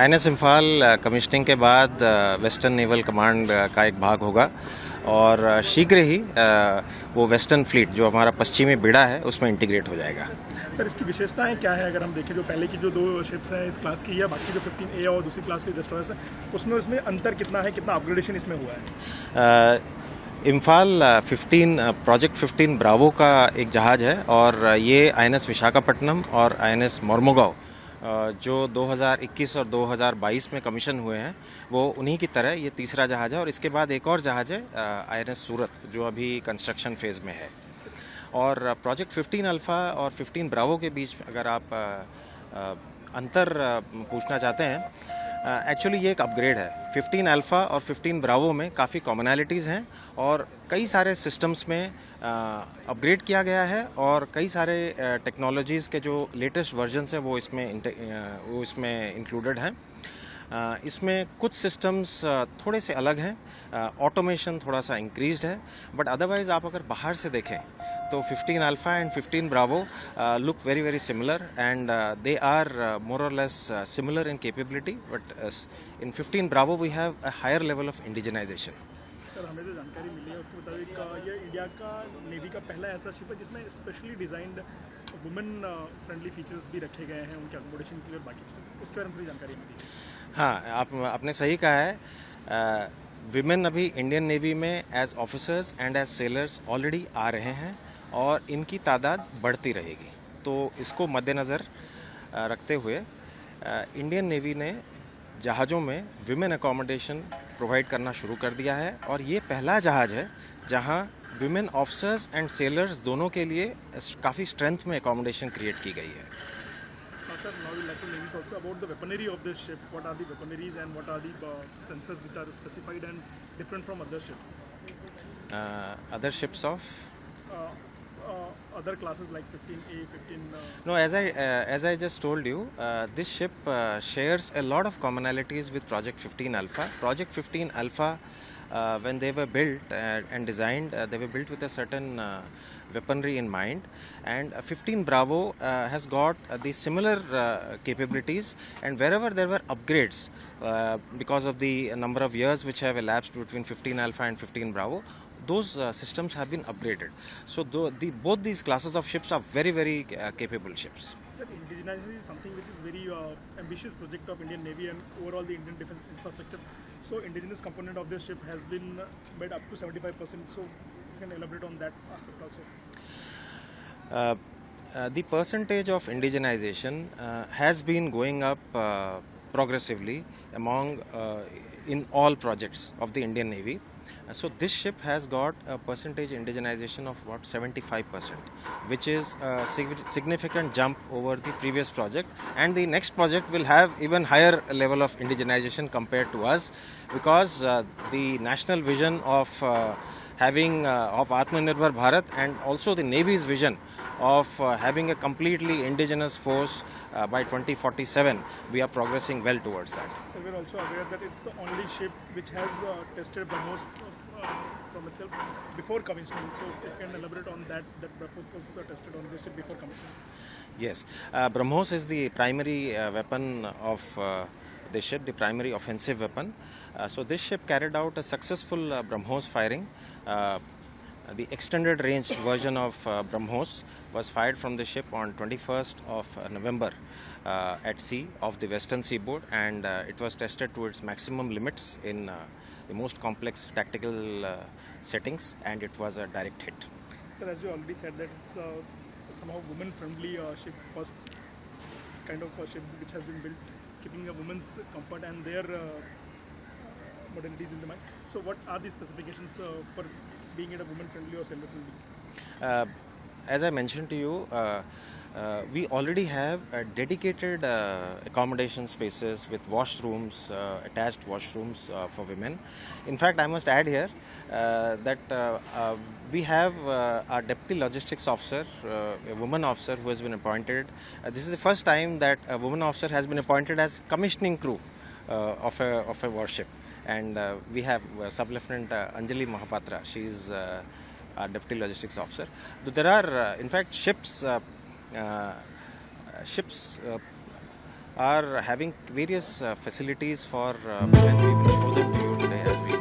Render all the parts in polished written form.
INS Imphal commissioning के बाद western naval command का एक भाग होगा और शीघ्र ही वो वेस्टर्न फ्लीट जो हमारा पश्चिमी बेड़ा है उसमें इंटीग्रेट हो जाएगा। सर, इसकी विशेषताएं क्या है? अगर हम देखें जो पहले की जो दो शिप्स हैं इस क्लास की या बाकी जो 15A और दूसरी क्लास के डिस्ट्रॉयर्स हैं उसमें अंतर कितना है, कितना अपग्रेडेशन इसमें हुआ है? इम्फाल 15 प्रोजेक्ट 15 ब्रावो का एक जहाज़ है और ये आईएनएस विशाखापट्टनम और आईएनएस मोर्मुगांव जो 2021 और 2022 में कमीशन हुए हैं वो उन्हीं की तरह ये तीसरा जहाज़ है। और इसके बाद एक और जहाज़ है आईएनएस सूरत जो अभी कंस्ट्रक्शन फेज़ में है। और प्रोजेक्ट 15 अल्फ़ा और 15 ब्रावो के बीच अगर आप अंतर पूछना चाहते हैं, एक्चुअली ये एक अपग्रेड है। 15 अल्फ़ा और 15 ब्रावो में काफ़ी कॉमनैलिटीज़ हैं और कई सारे सिस्टम्स में अपग्रेड किया गया है और कई सारे टेक्नोलॉजीज़ के जो लेटेस्ट वर्जन्स हैं वो इसमें इंक्लूडेड हैं। इसमें कुछ सिस्टम्स थोड़े से अलग हैं, ऑटोमेशन थोड़ा सा इंक्रीज्ड है, बट अदरवाइज़ आप अगर बाहर से देखें तो 15 alpha and 15 Bravo look very similar and they are more or less similar in capability, but in 15 Bravo we have a higher level of indigenization. Sir, हमें जो जानकारी मिली है उसके मुताबिक ये इंडिया का नेवी का पहला ऐसा शिप है जिसमें specially designed women friendly features भी रखे गए हैं उनके अकोमोडेशन के लिए और बाकी उसके बारे में थोड़ी जानकारी मिली है। हाँ, आपने सही कहा है। विमेन अभी इंडियन नेवी में as officers and as sailors already आ रहे हैं और इनकी तादाद बढ़ती रहेगी। तो इसको मद्देनज़र रखते हुए इंडियन नेवी ने जहाज़ों में विमेन अकोमोडेशन प्रोवाइड करना शुरू कर दिया है और ये पहला जहाज़ है जहां विमेन ऑफिसर्स एंड सेलर्स दोनों के लिए काफ़ी स्ट्रेंथ में अकोमोडेशन क्रिएट की गई है। Sir, now we'd like to know also about the weaponry of this ship. What are the weaponaries and what are the sensors which are specified and different from other ships? Other ships of? Other classes like 15A, 15... No, as I just told you, this ship shares a lot of commonalities with Project 15 Alpha. Project 15 Alpha, when they were built and designed, they were built with a certain weaponry in mind, and 15 Bravo has got the similar capabilities, and wherever there were upgrades because of the number of years which have elapsed between 15 Alpha and 15 Bravo, those systems have been upgraded. So both these classes of ships are very capable ships. Sir, indigenization is something which is very ambitious project of Indian Navy and overall the Indian defense infrastructure. So indigenous component of this ship has been made up to 75%. So you can elaborate on that aspect also. The percentage of indigenization has been going up progressively among in all projects of the Indian Navy. So this ship has got a percentage indigenization of about 75%, which is a significant jump over the previous project, and the next project will have even higher level of indigenization compared to us, because the national vision of having of Atmanirbhar Bharat and also the Navy's vision of having a completely indigenous force by 2047, we are progressing well towards that. So we are also aware that it's the only ship which has tested BrahMos from itself before commissioning. So if you can elaborate on that BrahMos was tested on this ship before commissioning. Yes, BrahMos is the primary weapon of this ship, the primary offensive weapon. So this ship carried out a successful BrahMos firing. The extended range version of BrahMos was fired from the ship on 21st of November at sea off the western seaboard, and it was tested to its maximum limits in the most complex tactical settings, and it was a direct hit. Sir, as you already said that it's somehow women-friendly ship, first kind of ship which has been built keeping a woman's comfort and their modalities in the mind. So what are the specifications for being it a woman-friendly or sailor-friendly? As I mentioned to you, we already have dedicated accommodation spaces with washrooms, attached washrooms for women. In fact, I must add here that we have our Deputy Logistics Officer, a woman officer who has been appointed. This is the first time that a woman officer has been appointed as commissioning crew of a warship. And we have Sub-Lieutenant Anjali Mahapatra. She is our Deputy Logistics Officer. There are, in fact, ships are having various facilities for and we will show them to you today as we go.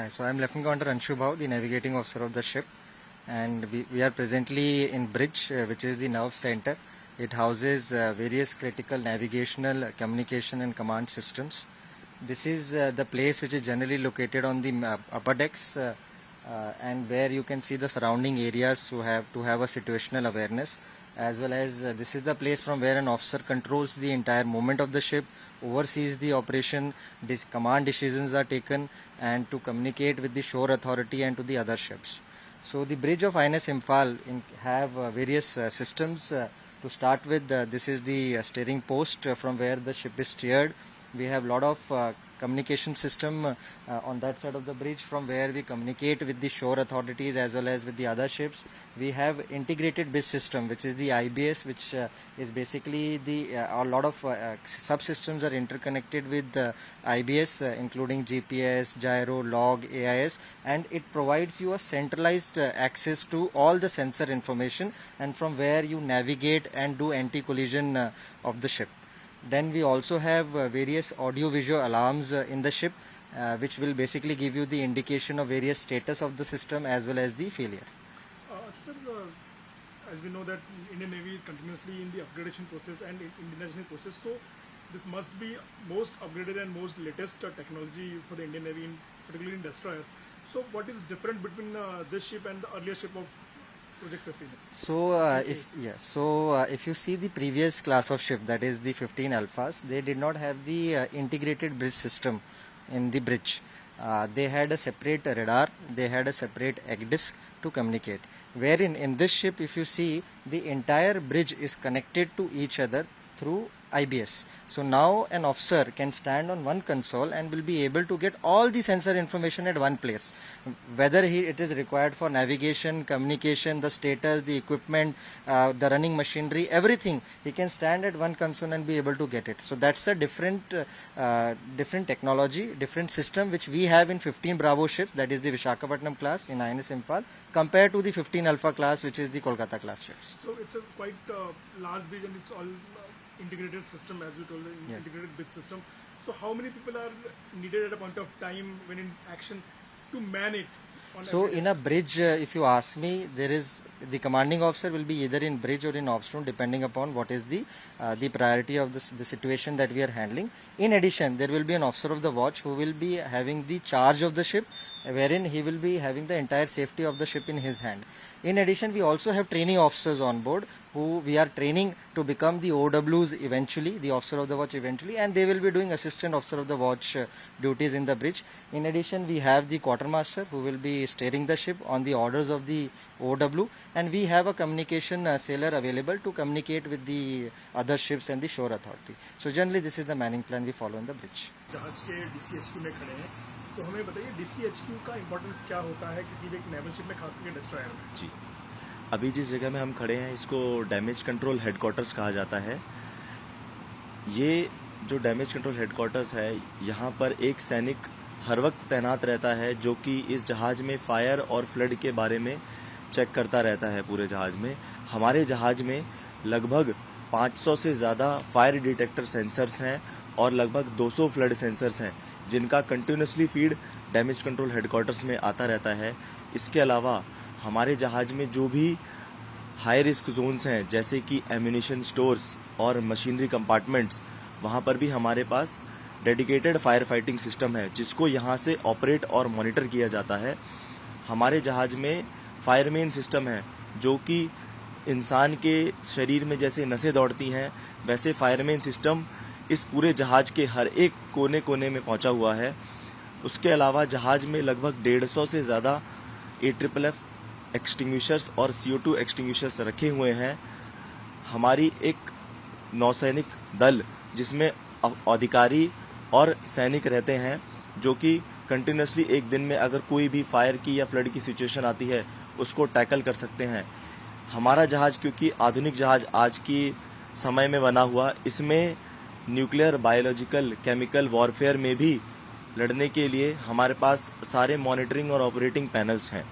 So I am Lieutenant Commander Anshu Bhav, the navigating officer of the ship, and we are presently in bridge, which is the nerve center. It houses various critical navigational, communication and command systems. This is the place which is generally located on the upper decks and where you can see the surrounding areas to have a situational awareness, as well as this is the place from where an officer controls the entire movement of the ship, oversees the operation, command decisions are taken, and to communicate with the shore authority and to the other ships. So the bridge of INS Imphal have various systems. To start with, this is the steering post from where the ship is steered. We have a lot of communication system on that side of the bridge from where we communicate with the shore authorities as well as with the other ships. We have integrated bridge system, which is the IBS, which is basically a lot of subsystems are interconnected with IBS, including GPS, gyro, log, AIS, and it provides you a centralized access to all the sensor information, and from where you navigate and do anti-collision of the ship. Then we also have various audio-visual alarms in the ship, which will basically give you the indication of various status of the system as well as the failure. Sir, as we know that Indian Navy is continuously in the upgradation process and Indianization process, so this must be most upgraded and most latest technology for the Indian Navy, particularly in destroyers. So what is different between this ship and the earlier ship of Project 15? So if you see the previous class of ship, that is the 15 Alphas, they did not have the integrated bridge system in the bridge. They had a separate radar, they had a separate egg disc to communicate. Wherein in this ship, if you see, the entire bridge is connected to each other through IBS. So now an officer can stand on one console and will be able to get all the sensor information at one place. Whether it is required for navigation, communication, the status, the equipment, the running machinery, everything, he can stand at one console and be able to get it. So that's a different technology, different system which we have in 15 Bravo ships, that is the Visakhapatnam class in INS Imphal, compared to the 15 Alpha class, which is the Kolkata class ships. So it's a quite large bridge and it's all integrated system, as you told, Yes. integrated bridge system. So how many people are needed at a point of time when in action to man it? So in a bridge, if you ask me, there is the commanding officer will be either in bridge or in ops room, depending upon what is the priority of the situation that we are handling. In addition, there will be an officer of the watch who will be having the charge of the ship, wherein he will be having the entire safety of the ship in his hand. In addition, we also have training officers on board who we are training to become the OWs eventually, the officer of the watch eventually, and they will be doing assistant officer of the watch duties in the bridge. In addition, we have the quartermaster who will be steering the ship on the orders of the OW, and we have a communication sailor available to communicate with the other ships and the shore authority. So generally this is the manning plan we follow in the bridge. जहाज के DCHQ में खड़े हैं, तो हमें बताइए DCHQ का importance क्या होता है किसी भी एक नेवल शिप में, खास करके डिस्ट्रॉयर में? जी, अभी जिस जगह में हम खड़े हैं इसको डैमेज कंट्रोल हेडक्वार्टर्स कहा जाता है। ये जो डैमेज कंट्रोल हेडक्वार्टर्स है, यहाँ पर एक सैनिक हर वक्त तैनात रहता है जो कि इस जहाज में फायर और फ्लड के बारे में चेक करता रहता है पूरे जहाज में। हमारे जहाज में लगभग 500 से ज़्यादा फायर डिटेक्टर सेंसर्स हैं और लगभग 200 फ्लड सेंसर्स हैं जिनका continuously feed damage control headquarters में आता रहता है। इसके अलावा हमारे जहाज में जो भी हाई रिस्क जोन्स हैं जैसे कि एम्यूनिशन स्टोर्स और मशीनरी कंपार्टमेंट्स, वहाँ पर भी हमारे पास डेडिकेटेड फायर फाइटिंग सिस्टम है जिसको यहाँ से ऑपरेट और मॉनिटर किया जाता है। हमारे जहाज में फायरमेन सिस्टम है जो कि इंसान के शरीर में जैसे नसें दौड़ती हैं वैसे फायरमेन सिस्टम इस पूरे जहाज के हर एक कोने कोने में पहुंचा हुआ है। उसके अलावा जहाज में लगभग 150 से ज़्यादा AFFF एक्सटिंग्विशर्स और CO2 एक्सटिंग्विशर्स रखे हुए हैं। हमारी एक नौसैनिक दल जिसमें अधिकारी और सैनिक रहते हैं जो कि कंटिन्यूसली एक दिन में अगर कोई भी फायर की या फ्लड की सिचुएशन आती है उसको टैकल कर सकते हैं। हमारा जहाज क्योंकि आधुनिक जहाज आज की समय में बना हुआ, इसमें न्यूक्लियर, बायोलॉजिकल, केमिकल वॉरफेयर में भी लड़ने के लिए हमारे पास सारे मॉनिटरिंग और ऑपरेटिंग पैनल्स हैं।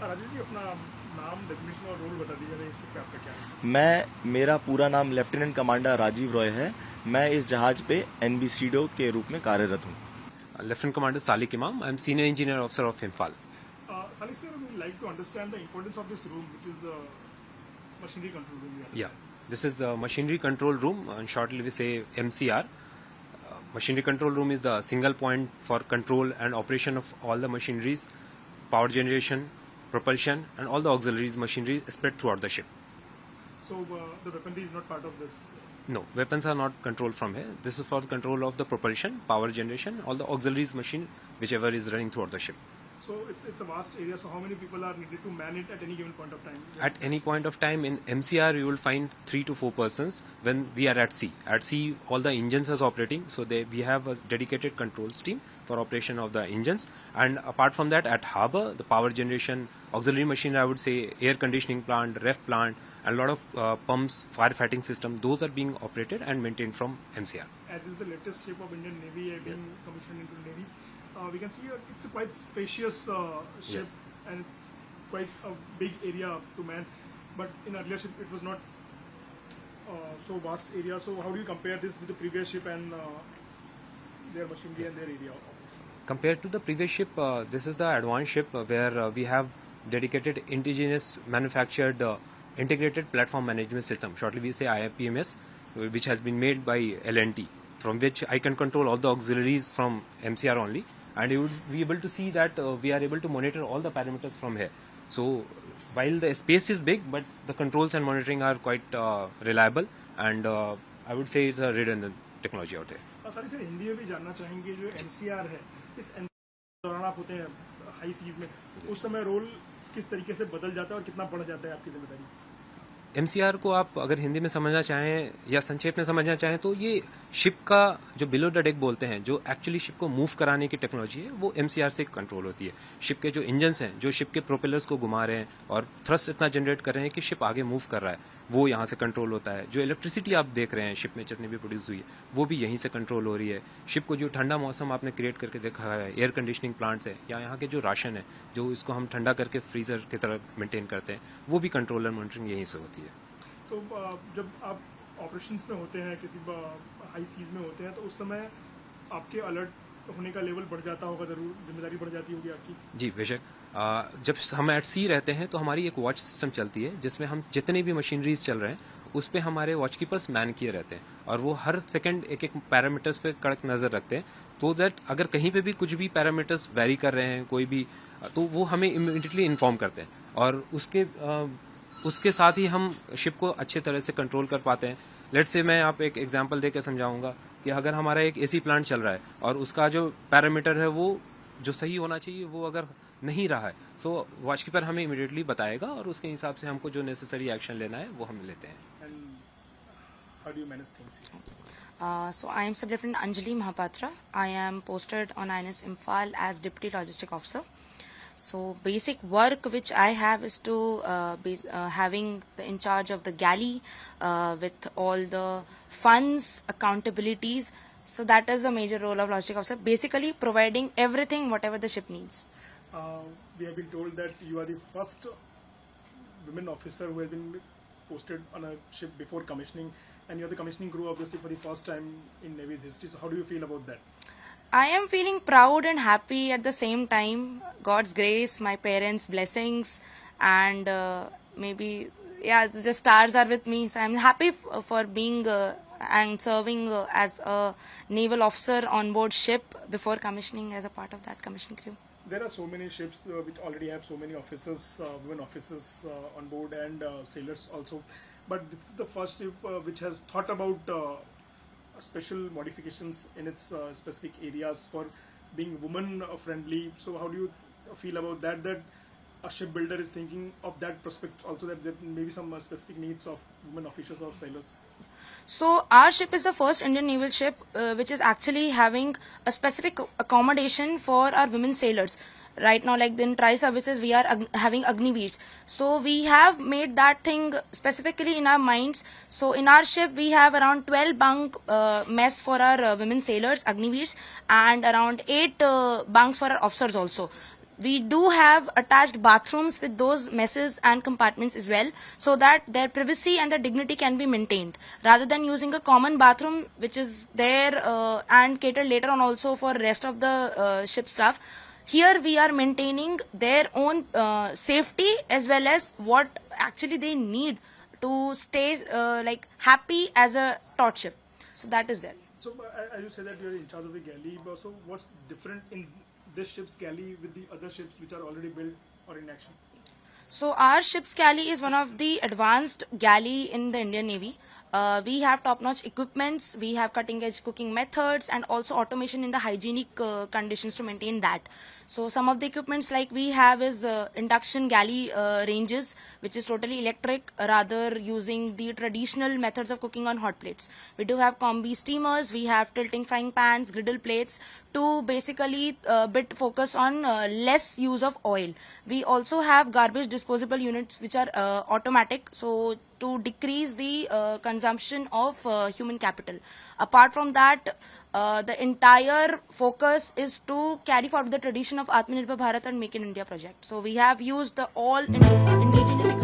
राजेश जी, अपना नाम, डेफिनेशन और रोल बता दीजिए, इससे क्या आपका क्या है? मेरा पूरा नाम लेफ्टिनेंट कमांडर राजीव रॉय है। मैं इस जहाज पे NBCDO के रूप में कार्यरत हूँ। Lieutenant Commander Salik Imam. I am Senior Engineer Officer of Imphal. Salik sir, we would like to understand the importance of this room, which is the machinery control room. Yeah, this is the machinery control room, and shortly we say MCR. Machinery control room is the single point for control and operation of all the machineries, power generation, propulsion, and all the auxiliaries machinery spread throughout the ship. So the weaponry is not part of this. No, weapons are not controlled from here. This is for the control of the propulsion, power generation, all the auxiliaries machine, whichever is running throughout the ship. So it's a vast area. So how many people are needed to man it at any given point of time? At any point of time in MCR, you will find 3 to 4 persons when we are at sea. At sea, all the engines are operating, so we have a dedicated controls team for operation of the engines. And apart from that, at harbour, the power generation, auxiliary machine, I would say air conditioning plant, ref plant, and a lot of pumps, firefighting system, those are being operated and maintained from MCR. As is the latest ship of Indian Navy being commissioned into the Navy, we can see it's a quite spacious ship and quite a big area to man. But in earlier ship, it was not so vast area. So how do you compare this with the previous ship and their machinery and their area? Compared to the previous ship, this is the advanced ship where we have dedicated indigenous manufactured integrated platform management system. Shortly we say IPMS, which has been made by L&T, from which I can control all the auxiliaries from MCR only. And you would be able to see that we are able to monitor all the parameters from here. So while the space is big, but the controls and monitoring are quite reliable, and I would say it's a redundant technology out there. Sir sir Hindi में भी जानना चाहेंगे, जो MCR है, इस दौरान आप होते हैं हाई सीज में, उस समय रोल किस तरीके से बदल जाता है और कितना बढ़ जाता है आपकी जिम्मेदारी? MCR को आप अगर हिंदी में समझना चाहें या संक्षेप में समझना चाहें तो ये शिप का जो बिलो द डेक बोलते हैं, जो एक्चुअली शिप को मूव कराने की टेक्नोलॉजी है, वो MCR से कंट्रोल होती है। शिप के जो इंजन्स हैं, जो शिप के प्रोपेलर्स को घुमा रहे हैं और थ्रस्ट इतना जनरेट कर रहे हैं कि शिप आगे मूव कर रहा है, वो यहाँ से कंट्रोल होता है। जो इलेक्ट्रिसिटी आप देख रहे हैं शिप में जितनी भी प्रोड्यूस हुई है, वो भी यहीं से कंट्रोल हो रही है। शिप को जो ठंडा मौसम आपने क्रिएट करके देखा है, एयर कंडीशनिंग प्लांट्स है, या यहाँ के जो राशन है, जो इसको हम ठंडा करके फ्रीजर की तरह मेंटेन करते हैं, वो भी कंट्रोल और मॉनिटरिंग यहीं से होती है। तो जब आप ऑपरेशंस में होते हैं, किसी हाई सीज में होते हैं, तो उस समय आपके अलर्ट होने का लेवल बढ़ जाता होगा, जरूर जिम्मेदारी बढ़ जाती होगी आपकी? जी बेशक। जब हम एट सी रहते हैं तो हमारी एक वॉच सिस्टम चलती है जिसमें हम जितने भी मशीनरीज चल रहे हैं उस पे हमारे वॉच कीपर्स मैन किए रहते हैं और वो हर सेकंड एक एक पैरामीटर्स पे कड़क नजर रखते हैं, तो दैट अगर कहीं पे भी कुछ भी पैरामीटर्स वेरी कर रहे हैं कोई भी, तो वो हमें इमीडिएटली इन्फॉर्म करते हैं और उसके साथ ही हम शिप को अच्छे तरह से कंट्रोल कर पाते हैं। लेट्स से मैं आप एक एग्जांपल देकर समझाऊंगा कि अगर हमारा एक एसी प्लांट चल रहा है और उसका जो पैरामीटर है वो जो सही होना चाहिए वो अगर नहीं रहा है, सो वॉचकीपर हमें इमीडिएटली बताएगा और उसके हिसाब से हमको जो नेसेसरी एक्शन लेना है वो हम लेते हैं। So I am Sub Lieutenant Anjali Mahapatra. I am posted on INS Imphal as Deputy Logistic Officer. So basic work which I have is to having in charge of the galley with all the funds, accountabilities. So that is the major role of logistic officer. Basically providing everything whatever the ship needs. We have been told that you are the first women officer who has been posted on a ship before commissioning, and you are the commissioning crew of the ship for the first time in Navy's history. So how do you feel about that? I am feeling proud and happy at the same time. God's grace, my parents' blessings, and maybe the stars are with me. So I'm happy for being and serving as a naval officer on board ship before commissioning as a part of that commissioning crew. There are so many ships which already have so many officers, women officers on board, and sailors also. But this is the first ship which has thought about special modifications in its specific areas for being woman friendly. So how do you feel about that? That a shipbuilder is thinking of that prospect also, that there may be some specific needs of women officers or sailors. So our ship is the first Indian naval ship which is actually having a specific accommodation for our women sailors. Right now, like in tri-services, we are having Agniveers. So we have made that thing specifically in our minds. So in our ship, we have around 12 bunk mess for our women sailors, Agniveers, and around 8 bunks for our officers also. We do have attached bathrooms with those messes and compartments as well, so that their privacy and their dignity can be maintained, rather than using a common bathroom which is there and catered later on also for rest of the ship staff. Here we are maintaining their own safety as well as what actually they need to stay like happy as a taut ship. So that is there. So as you say that you are in charge of the galley, but so what's different in this ship's galley with the other ships which are already built or in action? So our ship's galley is one of the advanced galley in the Indian Navy. We have top-notch equipments, we have cutting-edge cooking methods, and also automation in the hygienic conditions to maintain that. So some of the equipments like we have is induction galley ranges, which is totally electric, rather using the traditional methods of cooking on hot plates. We do have combi steamers, we have tilting frying pans, griddle plates, to basically bit focus on less use of oil. We also have garbage disposable units which are automatic, so to decrease the consumption of human capital. Apart from that, the entire focus is to carry forward the tradition of Atmanirbhar Bharat and Make in India project. So we have used the all indigenous